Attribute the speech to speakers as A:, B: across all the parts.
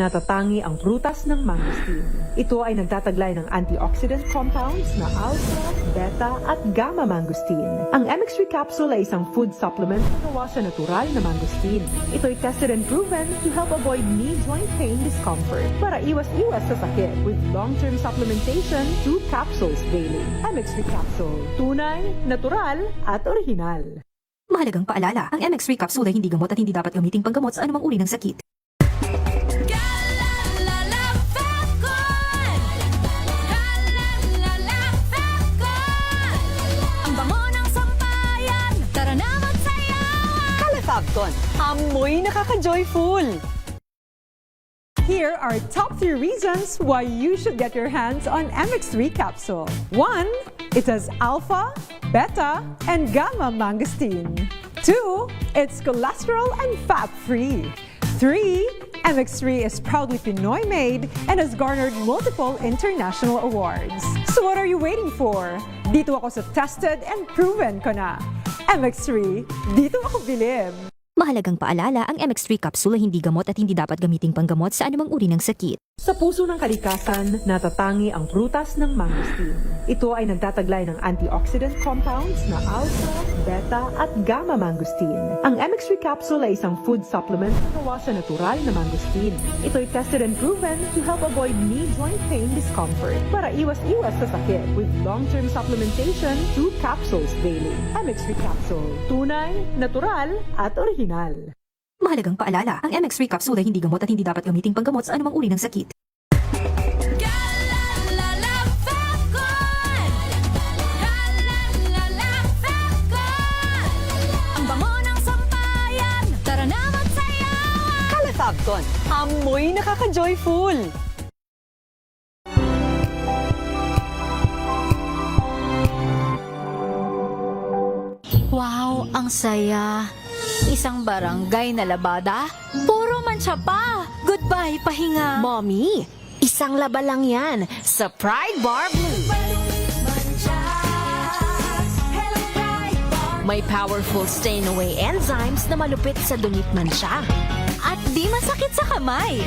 A: Natatangi ang prutas ng mangosteen. Ito ay nagtataglay ng antioxidant compounds na alpha, beta at gamma mangosteen. Ang MX3 capsule ay isang food supplement na gawa sa natural na mangosteen. Ito ay tested and proven to help avoid knee joint pain discomfort para iwas-iwas sa sakit with long-term supplementation 2 capsules daily. MX3 capsule. Tunay, natural at orihinal.
B: Mahalagang paalala, ang MX3 capsule ay hindi gamot at hindi dapat gamiting panggamot sa anumang uri ng sakit.
C: Fabcon, amoy nakaka-joyful!
D: Here are top 3 reasons why you should get your hands on MX3 capsule. 1. It has alpha, beta, and gamma mangosteen. 2. It's cholesterol and fat-free. 3. MX3 is proudly Pinoy made and has garnered multiple international awards. So what are you waiting for? Dito ako sa tested and proven ko na. MX3, dito ako bilib.
B: Mahalagang paalala, ang MX3 capsule ay hindi gamot at hindi dapat gamiting panggamot sa anumang uri ng sakit.
A: Sa puso ng kalikasan, natatangi ang prutas ng mangosteen. Ito ay nagtataglay ng antioxidant compounds na alpha, beta at gamma mangosteen. Ang MX3 capsule ay isang food supplement na gawa sa natural na mangosteen. Ito ay tested and proven to help avoid knee joint pain discomfort para iwas-iwas sa sakit with long-term supplementation 2 capsules daily. MX3 capsule. Tunay, natural at orihinal.
B: Mahalagang paalala, ang MX3 capsule ay hindi gamot at hindi dapat gamiting panggamot sa anumang uri ng sakit.
C: Fabcon, amoy nakaka-joyful!
E: Wow, ang saya! Isang barangay na labada? Puro mancha pa! Goodbye, pahinga!
F: Mommy, isang laba lang yan sa Pride Bar Blue. May powerful stain-away enzymes na malupit sa dunit mansya.
E: At di masakit sa kamay!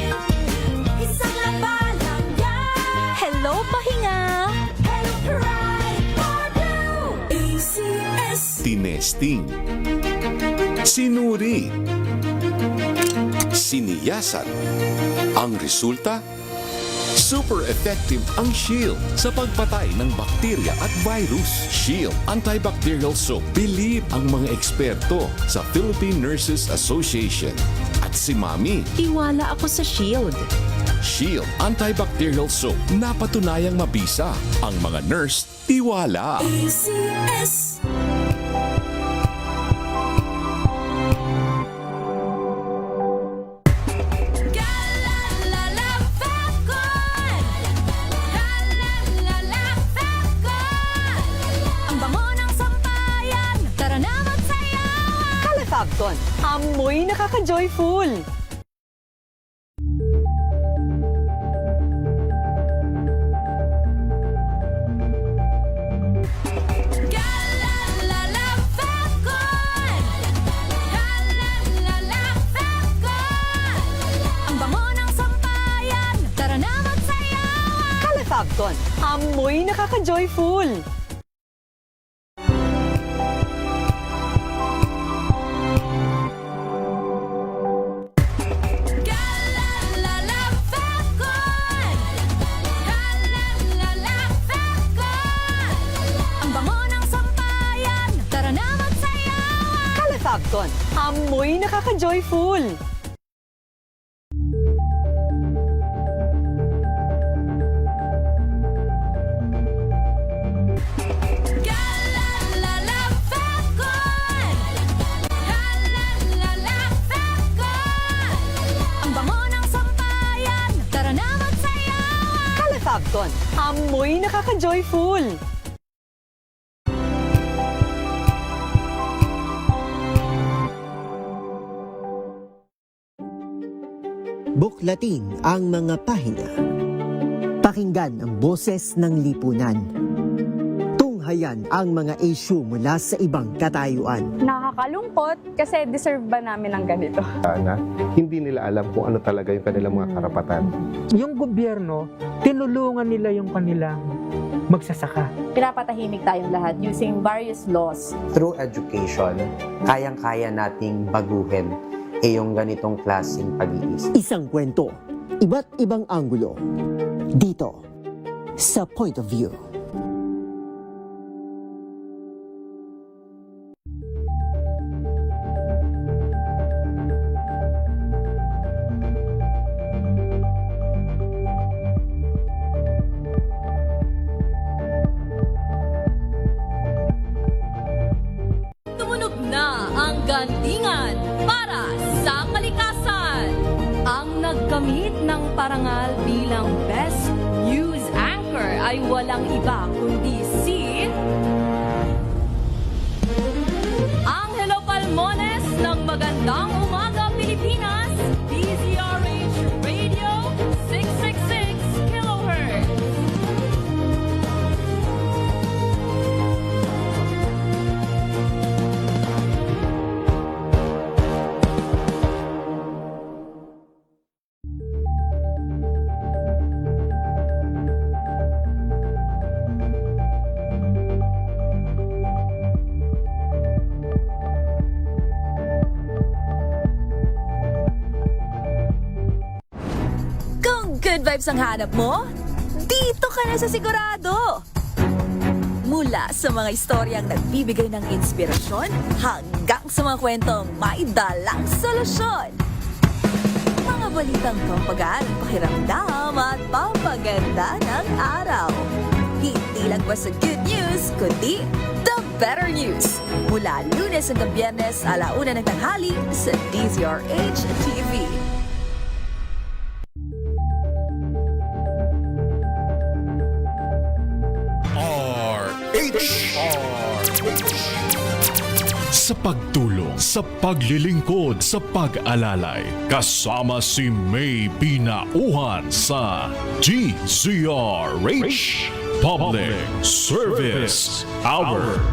E: Isang laba lang yan! Hello, pahinga! Hello, Pride Bar Blue! ACS!
G: Tinesting, sinuri, siniyasan. Ang resulta? Super effective ang Shield sa pagpatay ng bakterya at virus. Shield Antibacterial Soap. Believe ang mga eksperto sa Philippine Nurses Association. At si Mami.
F: Tiwala ako sa Shield.
G: Shield Antibacterial Soap. Napatunayang mabisa. Ang mga nurse, tiwala.
E: ACS!
C: Fabcon, amoy nakaka-joyful! Fabcon, amoy nakaka-joyful! Fabcon, amoy nakaka-joyful! Fabcon, amoy nakaka-joyful!
H: Buklatin ang mga pahina. Pakinggan ang boses ng lipunan. tunghayan ang mga issue mula sa ibang katayuan.
I: Nakakalungkot kasi deserve ba namin ng ganito?
J: Na hindi nila alam kung ano talaga yung kanilang mga karapatan.
K: Yung gobyerno, tinulungan nila yung kanilang magsasaka.
I: Pinapatahimik tayong lahat using various laws.
L: Through education, kayang-kaya nating baguhin yung ganitong klaseng pag-iisip.
H: Isang kwento, iba't ibang anggulo. Dito, sa Point of View.
E: Tumunog na ang gantingan para sa kalikasan. Ang nagkamit ng parangal bilang Best News Anchor ay walang iba kundi si Angelo Palmones ng Magandang Umaga Pilipinas, DZRH Radio 666 kHz. Kung good vibes ang hanap mo, dito ka na sa sigurado! Mula sa mga istoryang nagbibigay ng inspirasyon hanggang sa mga kwentong may dalang solusyon. Mga balitang pampagaan, pakiramdam at pampaganda ng araw. Hindi lang ba sa good news, kundi the better news. Mula Lunes hanggang Biyernes, 1:00 ng tanghali sa DZRH TV.
G: Sa pagtulong, sa paglilingkod, sa pag-alalay, kasama si May Pinauhan sa DZRH Public Service Hour.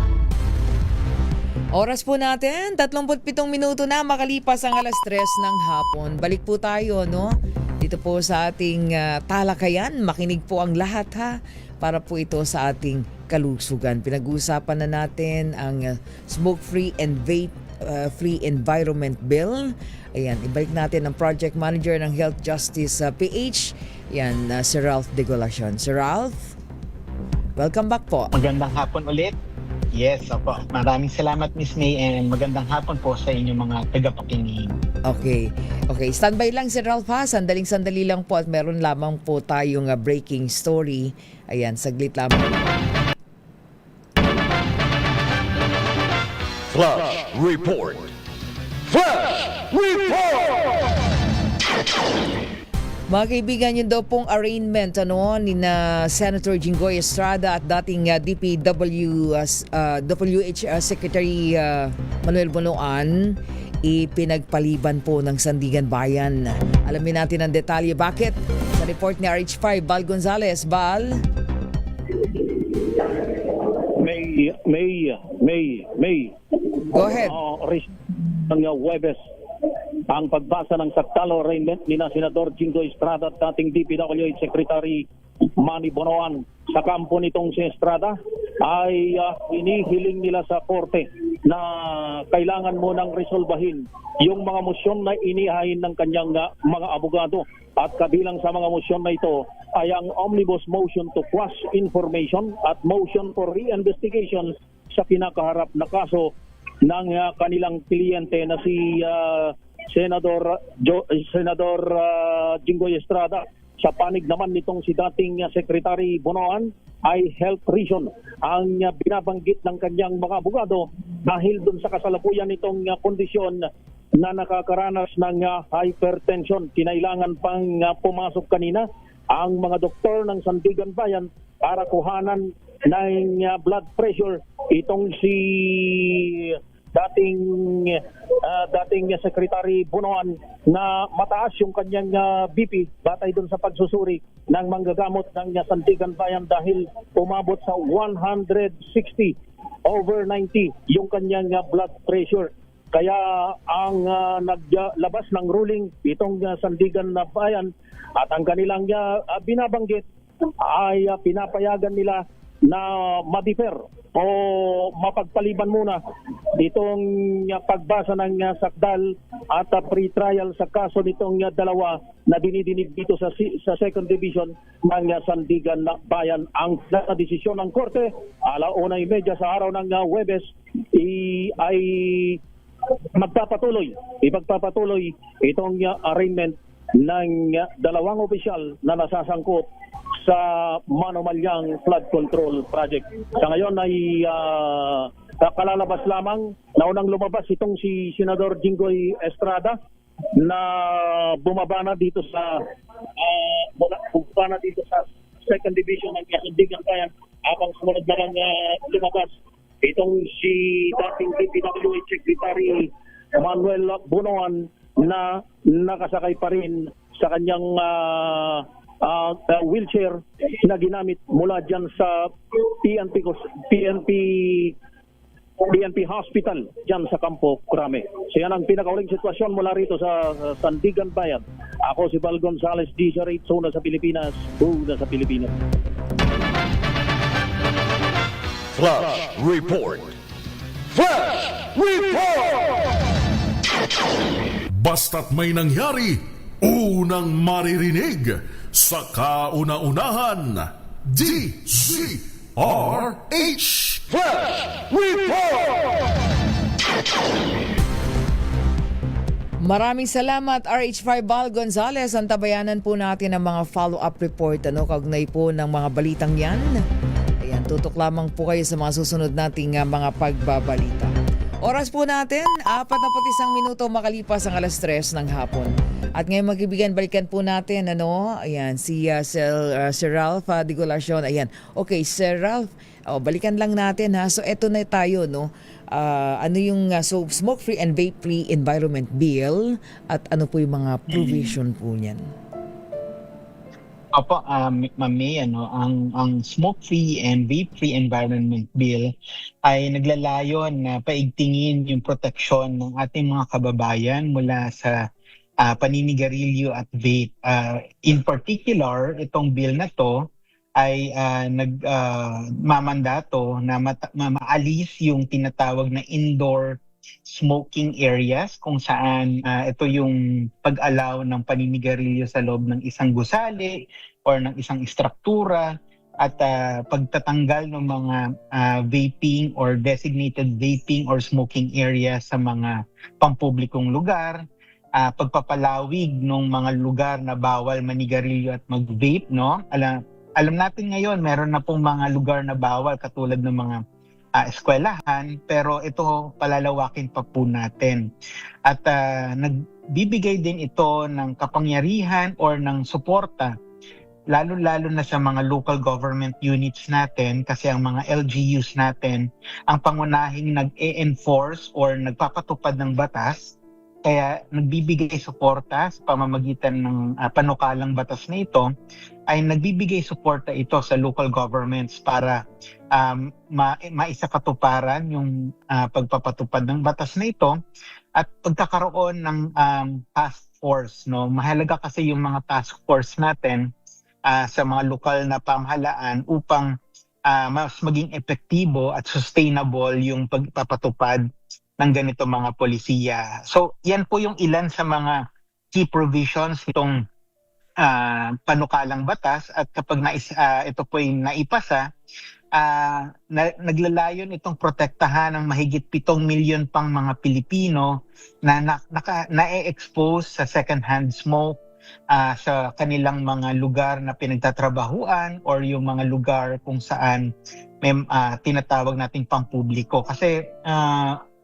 M: Oras po natin, 37 minuto na makalipas ang 3:00 ng hapon. Balik po tayo, no? Dito po sa ating talakayan, makinig po ang lahat ha, para po ito sa ating kalusugan. Pinag-uusapan na natin ang Smoke-Free and Vape-Free Environment Bill. Ayan, ibalik natin ang Project Manager ng Health Justice PH. Yan, si Ralph Degolacion. Sir Ralph, welcome back po.
N: Magandang hapon ulit. Yes, opo. Maraming salamat, Miss May, and magandang hapon po sa inyong mga tagapakinig.
M: Okay. Standby lang si Ralph ha. Sandaling-sandali lang po at meron lamang po tayong breaking story. Ayan, saglit lamang.
G: Flash Report! Flash Report!
M: Mga kaibigan, yun daw pong arraignment ni na Senator Jinggoy Estrada at dating DPWH Secretary Manuel Bonoan ipinagpaliban po ng Sandigan Bayan. Alamin natin ang detalye. Bakit? Sa report ni RH5, Bal Gonzales. Bal?
O: May.
M: Go ahead.
O: Ng Huwebes, ang pagbasa ng saktalo arraignment ni na Senador Jinggoy Estrada at dating DPWH Secretary Manny Bonoan sa kampo nitong si Estrada ay inihiling nila sa korte na kailangan mo nang resolbahin yung mga mosyon na inihain ng kanyang mga abogado. At kabilang sa mga mosyon na ito ay ang Omnibus Motion to Quash Information at Motion for Reinvestigation sa kinakaharap na kaso ng kanilang kliyente na si Senador Jinggoy Estrada. Sa panig naman nitong si dating Secretary Bonoan ay health reason ang binabanggit ng kanyang mga abogado dahil dun sa kasalukuyan nitong kondisyon na nakakaranas ng hypertension. Kinailangan pang pumasok kanina ang mga doktor ng Sandigan Bayan para kuhanan ng blood pressure itong si dating Secretary Bonoan na mataas yung kanyang BP batay doon sa pagsusuri ng manggagamot ng Sandigan Bayan dahil umabot sa 160/90 yung kanyang blood pressure. Kaya ang naglabas ng ruling itong Sandigan Bayan at ang kanilang binabanggit ay pinapayagan nila na ma-defer o mapagpaliban muna itong pagbasa ng sakdal at pre-trial sa kaso nitong dalawa na dinidinig dito sa Second Division ng Sandigan Bayan. Ang desisyon ng korte 1:30 sa araw ng Huwebes ay ipagpapatuloy itong arraignment ng dalawang opisyal na nasasangkot sa Manumalyang Flood Control Project. Sa ngayon ay kalalabas lamang na unang lumabas itong si Senador Jinggoy Estrada na bumaba na dito sa Second Division ng Sandigan Bayan. Habang sumunod naman lumabas itong si dating DPWH Secretary Manuel Bonoan na nakasakay pa rin sa kanyang wheelchair na ginamit mula dyan sa PNP Hospital dyan sa Campo Crame. So yan ang pinakauling sitwasyon mula rito sa Sandigan Bayan. Ako si Val Gonzales, D-Rate, Una sa Pilipinas, Una sa Pilipinas.
G: Flash Report. Flash Report!
P: Basta't may nangyari, unang maririnig sa kauna-unahan. DZRH
G: Flash Report!
M: Maraming salamat RH5 Val Gonzales. Antabayanan po natin ang mga follow-up report kaugnay po ng mga balitang yan. Ayan, tutok lamang po kayo sa mga susunod nating mga pagbabalita. Oras po natin, 41 minuto makalipas ang 3:00 ng hapon. At ngayon magkaibigan, balikan po natin, ayan, si Sir Ralph de Golacion. Ayan, okay, Sir Ralph, balikan lang natin ha. So eto na tayo, ano yung so smoke-free and vape-free environment bill at ano po yung mga provision po niyan?
N: Opo, Ma'am May, ang smoke-free and vape-free environment bill ay naglalayon na paigtingin yung proteksyon ng ating mga kababayan mula sa paninigarilyo at vape. In particular, itong bill na to ay nagmamandato na maalis yung tinatawag na indoor smoking areas kung saan ito yung pag-allow ng paninigarilyo sa loob ng isang gusali or ng isang istruktura at pagtatanggal ng mga vaping or designated vaping or smoking area sa mga pampublikong lugar, pagpapalawig ng mga lugar na bawal manigarilyo at mag-vape, no? Alam natin ngayon meron na pong mga lugar na bawal katulad ng mga eskwelahan, pero ito palalawakin pa po natin. At nagbibigay din ito ng kapangyarihan or ng suporta, lalo-lalo na sa mga local government units natin kasi ang mga LGUs natin ang pangunahing nag-e-enforce or nagpapatupad ng batas. Kaya nagbibigay suporta sa pamamagitan ng panukalang batas na ito, ay nagbibigay suporta ito sa local governments para maisakatuparan yung pagpapatupad ng batas na ito at pagkakaroon ng task force. No? Mahalaga kasi yung mga task force natin sa mga lokal na pamahalaan upang mas maging epektibo at sustainable yung pagpapatupad ng ganito mga polisiya. So, yan po yung ilan sa mga key provisions nitong panukalang batas at kapag ito po yung naipasa, naglalayon itong protektahan ng mahigit 7 milyon pang mga Pilipino na na-expose sa second-hand smoke sa kanilang mga lugar na pinagtatrabahuan or yung mga lugar kung saan may tinatawag nating pampubliko. Kasi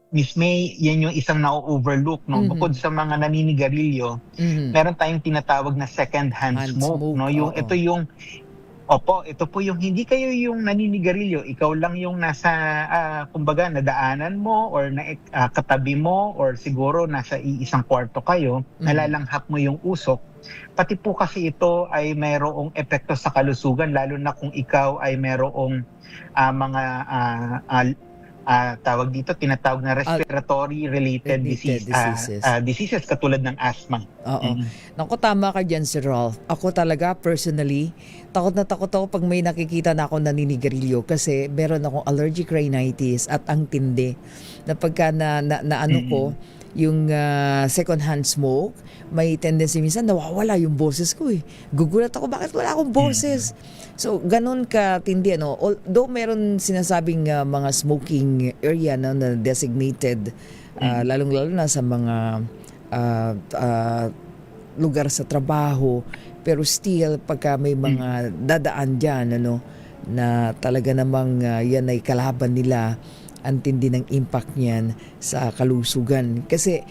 N: Miss May, yan yung isang na-overlook. No? Mm-hmm. Bukod sa mga naninigarilyo, meron tayong tinatawag na second-hand smoke. No? Ito yung Opo, ito po yung hindi kayo yung naninigarilyo, ikaw lang yung nasa, kumbaga, nadaanan mo or katabi mo or siguro nasa iisang kwarto kayo, nalalanghap mo yung usok. Pati po kasi ito ay mayroong epekto sa kalusugan, lalo na kung ikaw ay mayroong mga tawag dito, tinatawag na respiratory related diseases katulad ng asthma.
M: Oo. Naku, tama ka dyan, Sir Ralph. Ako talaga, personally, takot na takot ako pag may nakikita na ako naninigarilyo kasi meron akong allergic rhinitis at ang tindi na pagka na ano ko, yung second-hand smoke, may tendency minsan nawawala yung boses ko eh. Gugulat ako, bakit wala akong boses? So, ganun ka tindi, ano. Although meron sinasabing mga smoking area na designated, lalong-lalo na sa mga lugar sa trabaho, pero still, pagka may mga dadaan dyan, ano, na talaga namang yan ay kalaban nila, ang tindi ng impact niyan sa kalusugan. Kasi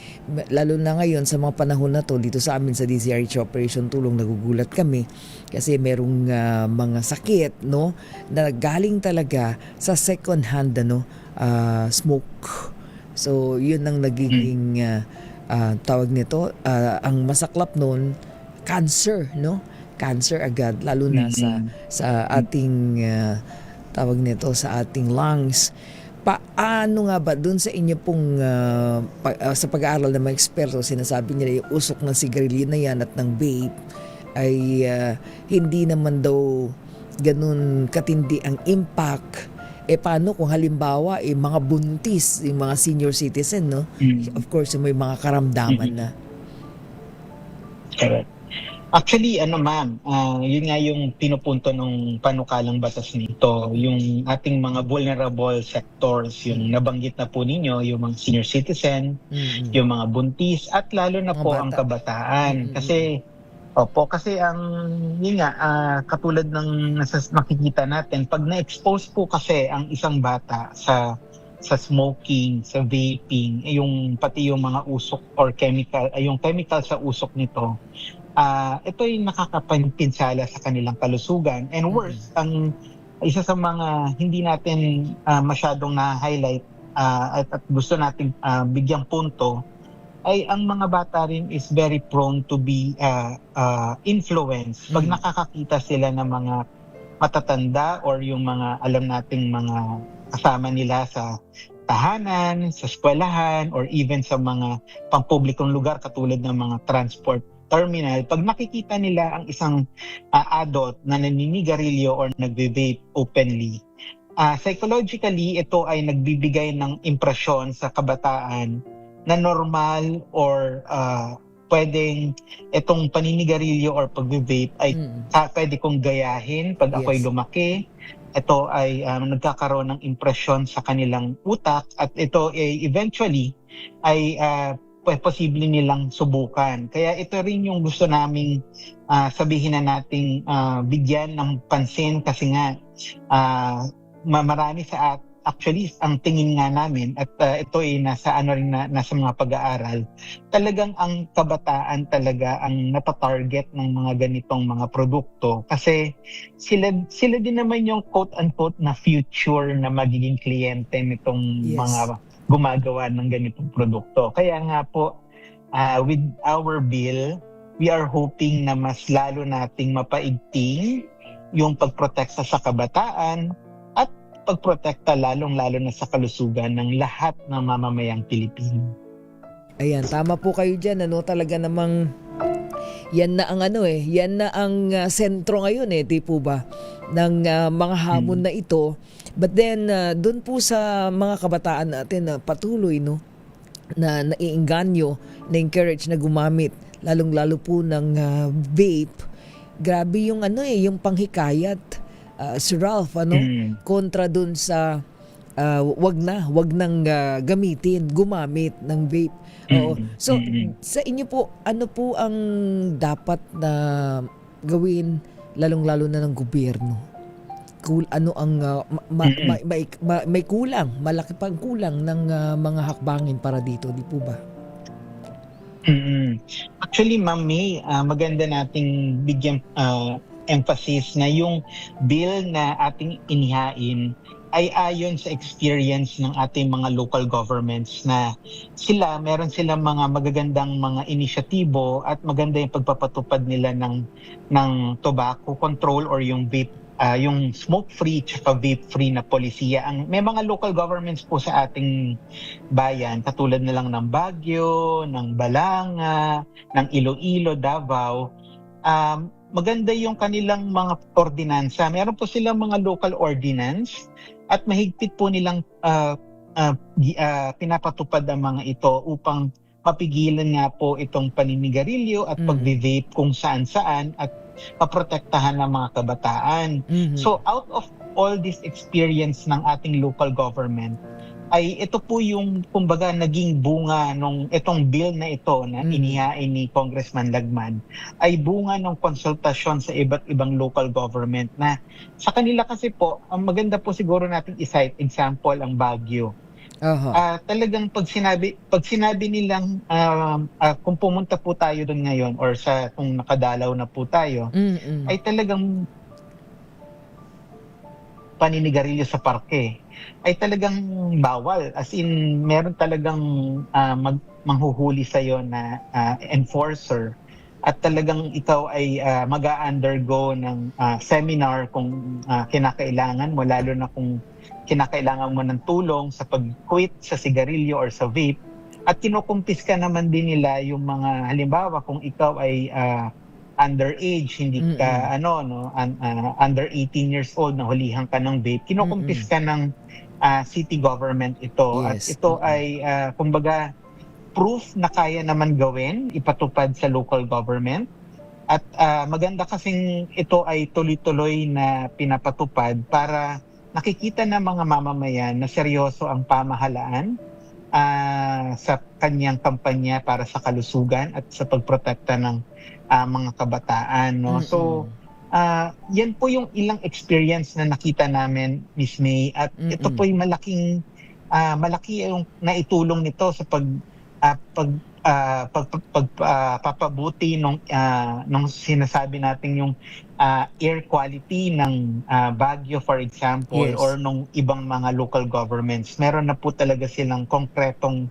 M: lalo na ngayon sa mga panahon na to dito sa amin sa DZRH Operation Tulong, nagugulat kami kasi merong mga sakit, no, na galing talaga sa second hand smoke. So yun ang nagiging tawag nito, ang masaklap noon, cancer, no? Cancer agad lalo na sa ating tawag nito, sa ating lungs. Paano nga ba dun sa inyo pong sa pag-aaral ng mga eksperto, sinasabi nila yung usok ng sigarilyo na yan at ng vape ay hindi naman daw ganun katindi ang impact. Paano kung halimbawa mga buntis, yung mga senior citizen, no? Of course, may mga karamdaman na.
N: Correct. Actually, ma'am, yun nga yung pinupunto ng panukalang batas nito, yung ating mga vulnerable sectors, yung nabanggit na po ninyo, yung mga senior citizen, yung mga buntis, at lalo na po ang kabataan. Kasi ang, yun nga, katulad ng makikita natin, pag na-expose po kasi ang isang bata sa smoking, sa vaping, pati yung mga usok or chemical, yung chemical sa usok nito, ito ay nakakapinsala sa kanilang kalusugan. And worse, ang isa sa mga hindi natin masyadong na-highlight at gusto nating bigyang punto ay ang mga bata rin is very prone to be influenced pag nakakakita sila ng mga matatanda or yung mga alam nating mga kasama nila sa tahanan, sa eskwelahan, or even sa mga pampublikong lugar katulad ng mga transport terminal. Pag nakikita nila ang isang adult na naninigarilyo or nagve-vape openly, psychologically, ito ay nagbibigay ng impresyon sa kabataan na normal or pwedeng itong paninigarilyo or pagbe-vape ay pwede kong gayahin pag ako'y lumaki. Ito ay nagkakaroon ng impresyon sa kanilang utak at ito ay eventually ay posible nilang subukan. Kaya ito rin yung gusto naming sabihin na nating bigyan ng pansin kasi nga marami actually ang tingin nga namin at ito ay nasa mga pag-aaral. Talagang ang kabataan talaga ang natatarget ng mga ganitong mga produkto kasi sila din naman yung quote-unquote na future na magiging kliyente nitong mga gumagawa ng ganitong produkto. Kaya nga po, with our bill, we are hoping na mas lalo nating mapaigting yung pagprotekta sa kabataan at pagprotekta lalong-lalo na sa kalusugan ng lahat ng mamamayang Pilipino.
M: Ayan, tama po kayo dyan. Talaga namang yan na ang yan na ang sentro ngayon di po ba ng mga hamon na ito. But then doon po sa mga kabataan natin na patuloy na naiengganyo, na-encourage na gumamit lalong-lalo po ng vape. Grabe yung yung panghikayat, Sir Ralph, kontra doon sa wag nang gumamit ng vape. So sa inyo po, ano po ang dapat na gawin lalong-lalo na ng gobyerno? Ano ang may kulang, malaki pang kulang ng mga hakbangin para dito, di po ba?
N: Actually, Ma'am May, maganda nating bigyan emphasis na yung bill na ating inihain ay ayon sa experience ng ating mga local governments na meron silang mga magagandang mga inisyatibo at maganda yung pagpapatupad nila ng tobacco control or yung vape, yung smoke-free at vape-free na polisiya. May mga local governments po sa ating bayan, katulad na lang ng Baguio, ng Balanga, ng Iloilo, Davao. Maganda yung kanilang mga ordinansa. Meron po silang mga local ordinance at mahigpit po nilang pinapatupad ang mga ito upang mapigilan nga po itong paninigarilyo at pag-vape kung saan-saan at paprotektahan ng mga kabataan. So out of all this experience ng ating local government, ay ito po yung kumbaga naging bunga nung itong bill na ito na inihain ni Congressman Lagman ay bunga ng konsultasyon sa iba't ibang local government na sa kanila kasi po, ang maganda po siguro natin i-cite example ang Baguio. Talagang pag sinabi nilang kung pumunta po tayo doon ngayon or kung nakadalaw na po tayo, ay talagang paninigarilyo sa parke ay talagang bawal. As in, meron talagang manghuhuli sa'yo na enforcer at talagang ikaw ay mag-undergo ng seminar kung kinakailangan mo, lalo na kung kinakailangan mo ng tulong sa pag-quit sa sigarilyo or sa vape. At kinukumpiska naman din nila yung mga, halimbawa kung ikaw ay underage, hindi ka under 18 years old na hulihan ka ng vape, kinukumpiska ng city government ito. At ito ay kumbaga proof na kaya naman gawin, ipatupad sa local government. At maganda kasing ito ay tuloy-tuloy na pinapatupad para nakikita ng mga mamamayan na seryoso ang pamahalaan sa kanyang kampanya para sa kalusugan at sa pagprotekta ng mga kabataan. No? So, yan po yung ilang experience na nakita namin, Miss May. At ito po yung malaki yung naitulong nito sa pagpapabuti nung sinasabi natin yung air quality ng Baguio, for example, or nung ibang mga local governments. Meron na po talaga silang konkretong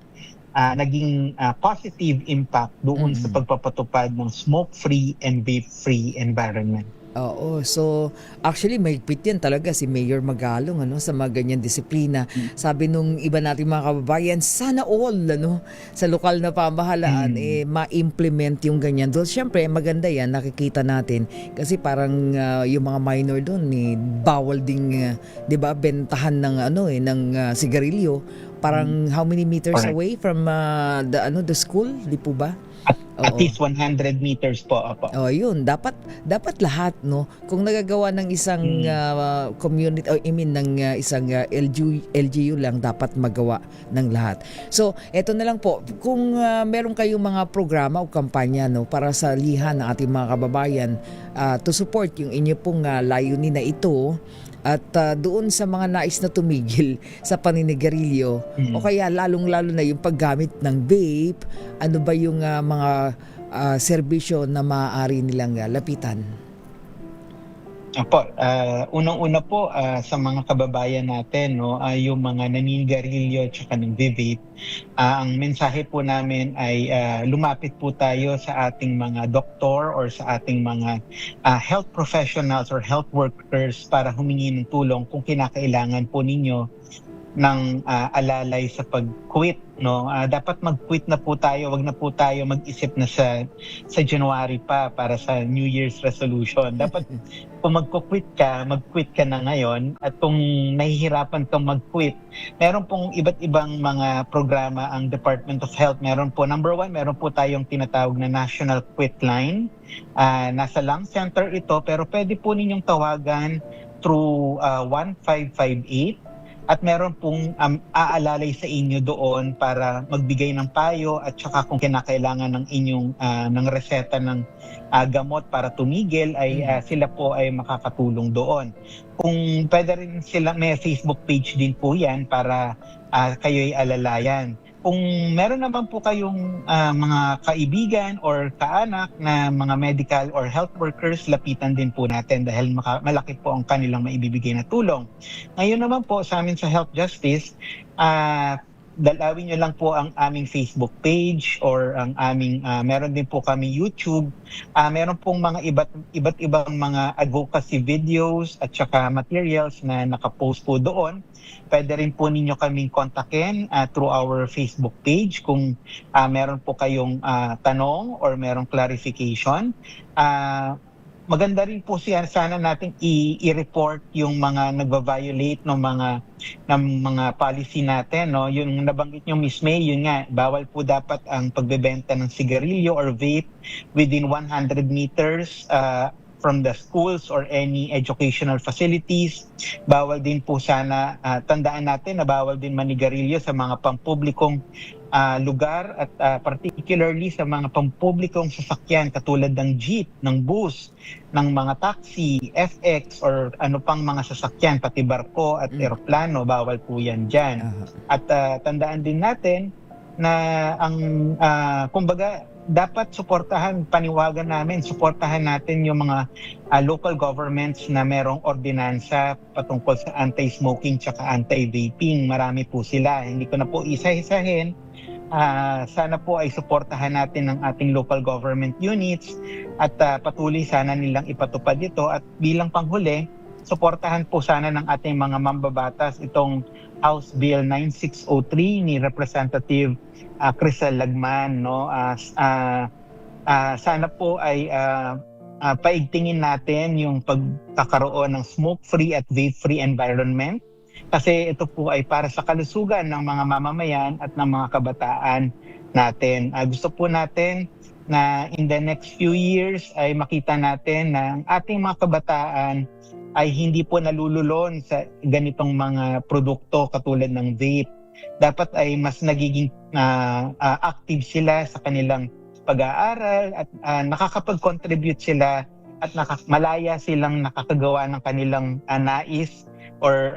N: naging positive impact doon sa pagpapatupad ng smoke-free and vape-free environment.
M: Oo. So, actually, mahigpit yan talaga si Mayor Magalong sa mga ganyan disiplina. Sabi nung iba nating mga kababayan, sana all sa lokal na pamahalaan ma-implement yung ganyan. Doon, syempre, maganda yan, nakikita natin. Kasi parang yung mga minor doon, bawal ding, di ba, bentahan ng, ng sigarilyo. Parang how many meters away from the school? Di po ba?
N: At least 100 meters po.
M: Yun. Dapat lahat, kung nagagawa ng isang community, ng isang LGU lang, dapat magawa ng lahat. So, eto na lang po. Kung meron kayong mga programa o kampanya para sa lihan ng ating mga kababayan to support yung inyo pong layunin na ito, at doon sa mga nais na tumigil sa paninigarilyo o kaya lalong-lalo na yung paggamit ng vape, ano ba yung mga serbisyo na maaari nilang lapitan?
N: Unang-una po sa mga kababayan natin, yung mga naninigarilyo at saka nagve-vape, ang mensahe po namin ay lumapit po tayo sa ating mga doktor or sa ating mga health professionals or health workers para humingi ng tulong kung kinakailangan po ninyo ng alalay sa pag-quit. Dapat mag-quit na po tayo, wag na po tayo mag-isip na sa January pa para sa New Year's resolution. Dapat kung mag-quit ka na ngayon, at kung nahihirapan kang mag-quit, meron pong iba't ibang mga programa ang Department of Health. Meron po, number 1, meron po tayong tinatawag na National Quit Line. Nasa Lung Center ito, pero pwede po ninyong tawagan through 1558. At meron pong aalalay sa inyo doon para magbigay ng payo at saka kung kinakailangan ng inyong ng reseta ng gamot para tumigil ay sila po ay makakatulong doon. Kung pwede rin sila, may Facebook page din po yan para kayo ay alalayan. kung meron naman po kayong mga kaibigan or kaanak na mga medical or health workers, lapitan din po natin dahil malaki po ang kanilang maibibigay na tulong. Ngayon naman po sa amin sa Health Justice, dalawin nyo lang po ang aming Facebook page or ang aming, meron din po kami YouTube. Meron pong mga iba't ibang mga advocacy videos at saka materials na nakapost po doon. Pwede rin po ninyo kaming kontakin through our Facebook page kung meron po kayong tanong or merong clarification. Maganda rin po sana nating i-report yung mga nagva-violate ng mga policy natin, no. Yung nabanggit nyo, Miss May, yun nga, bawal po dapat ang pagbebenta ng sigarilyo or vape within 100 meters from the schools or any educational facilities. Bawal din po sana, tandaan natin na bawal din manigarilyo sa mga pampublikong lugar at particularly sa mga pampublikong sasakyan katulad ng jeep, ng bus, ng mga taxi, FX or ano pang mga sasakyan, pati barko at eroplano, bawal po yan dyan. At tandaan din natin na ang kumbaga dapat paniwagan namin, suportahan natin yung mga local governments na merong ordinansa patungkol sa anti-smoking tsaka anti-vaping. Marami po sila. Hindi ko na po isa-isahin. Sana po ay suportahan natin ng ating local government units at patuloy sana nilang ipatupad ito. At bilang panghuli, suportahan po sana ng ating mga mambabatas itong House Bill 9603 ni Representative Crisel Lagman, no. Sana po ay paigtingin natin yung pagkakaroon ng smoke-free at vape-free environment kasi ito po ay para sa kalusugan ng mga mamamayan at ng mga kabataan natin. Gusto po natin na in the next few years ay makita natin na ang ating mga kabataan ay hindi po nalululon sa ganitong mga produkto katulad ng vape. Dapat ay mas nagiging active sila sa kanilang pag-aaral at nakakapag-contribute sila at malaya silang nakakagawa ng kanilang nais or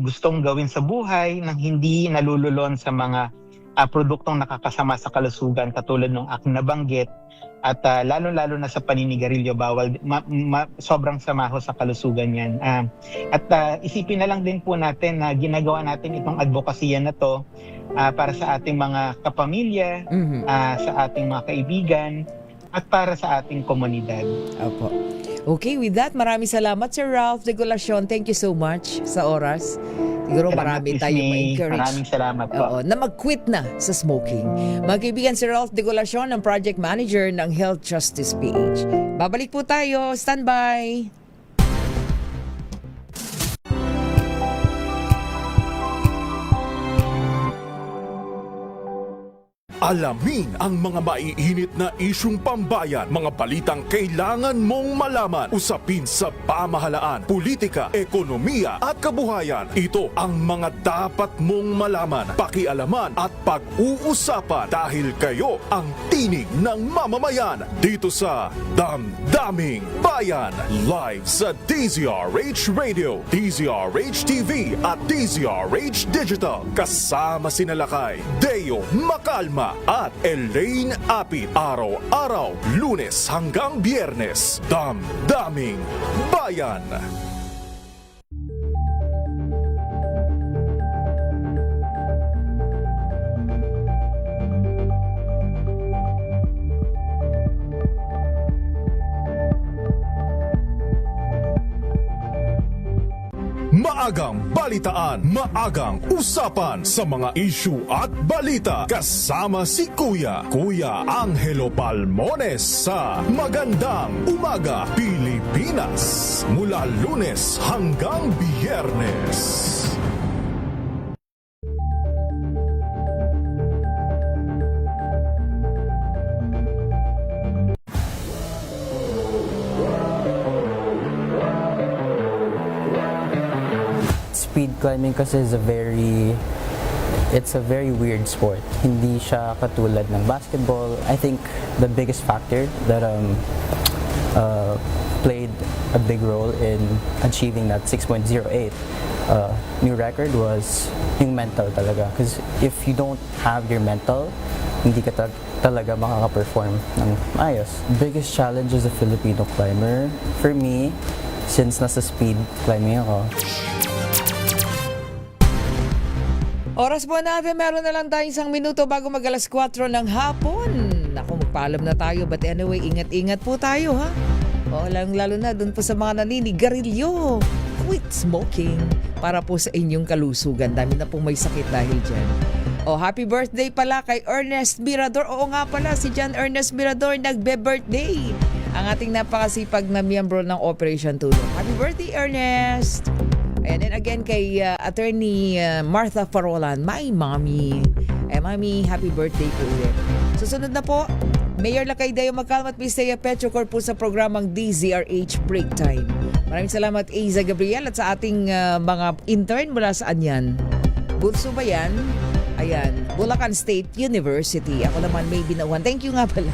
N: gustong gawin sa buhay nang hindi nalululon sa mga produktong nakakasama sa kalusugan katulad ng aking nabanggit. At lalo-lalo na sa paninigarilyo, bawal, sobrang samaho sa kalusugan yan. At isipin na lang din po natin na ginagawa natin itong advokasya na to para sa ating mga kapamilya, sa ating mga kaibigan, at para sa ating komunidad.
M: Opo. Okay, with that, maraming salamat Sir Ralph de Golacion. Thank you so much sa oras. Siguro marami tayong ma-encourage.
N: Maraming salamat po.
M: Na mag-quit na sa smoking. Mga kaibigan, Sir Ralph de Golacion, ang Project Manager ng Health Justice PH. Babalik po tayo. Standby.
P: Alamin ang mga maiinit na isyung pambayan, mga balitang kailangan mong malaman, usapin sa pamahalaan, politika, ekonomiya at kabuhayan. Ito ang mga dapat mong malaman, pakialaman at pag-uusapan dahil kayo ang tinig ng mamamayan dito sa Damdaming Bayan. Live sa DZRH Radio, DZRH TV at DZRH Digital. Kasama sina Lakay, Deo Macalma at Elaine Apit. Araw-araw, Lunes hanggang Biyernes. Damdaming Bayan. Maagang balitaan, maagang usapan sa mga issue at balita. Kasama si Kuya Angelo Palmones sa Magandang Umaga Pilipinas. Mula Lunes hanggang Biyernes.
Q: Speed climbing kasi is it's a very weird sport. Hindi siya katulad ng basketball. I think the biggest factor that played a big role in achieving that 6.08. New record was yung mental talaga. Because if you don't have your mental, hindi ka talaga makaka-perform ng maayos. Biggest challenge as a Filipino climber, for me, since nasa speed climbing ako,
M: Oras po natin, meron na lang tayong 1 minuto bago mag alas 4 ng hapon. Naku, magpaalam na tayo. But anyway, ingat-ingat po tayo, ha? O, lalo na dun po sa mga naninigarilyo. Quit smoking para po sa inyong kalusugan. Dami na pong may sakit dahil dyan. O, happy birthday pala kay Ernest Mirador. Oo nga pala, si John Ernest Mirador nagbe-birthday. Ang ating napakasipag na miyembro ng Operation Tulong. Happy birthday, Ernest! And then again kay Attorney Martha Farolan, my mommy. Mami, happy birthday po ulit. Susunod na po, Mayor Lakay-Dayo Magkalma at Miss Thea Petrocor po sa programang DZRH Break Time. Maraming salamat, Aiza Gabriel, at sa ating mga intern mula sa Anyan. Bulso ba yan? Ayan, Bulacan State University. Ako naman may binauhan. Thank you nga pala.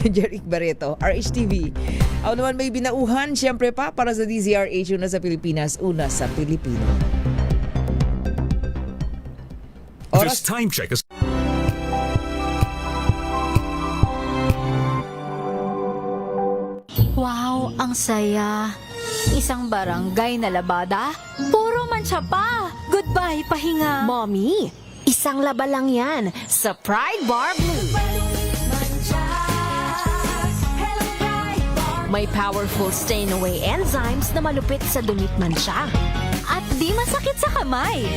M: Jeric Barreto, RHTV. Ako naman may binauhan, syempre pa, para sa DZRH, una sa Pilipinas, una sa Pilipino.
P: This time check is...
F: Wow, ang saya. Isang barangay na labada, puro mancha pa. Goodbye, pahinga. Mommy, isang laba lang yan sa Pride Bar Blue. May powerful stain-away enzymes na malupit sa dumit mancha. At di masakit sa kamay.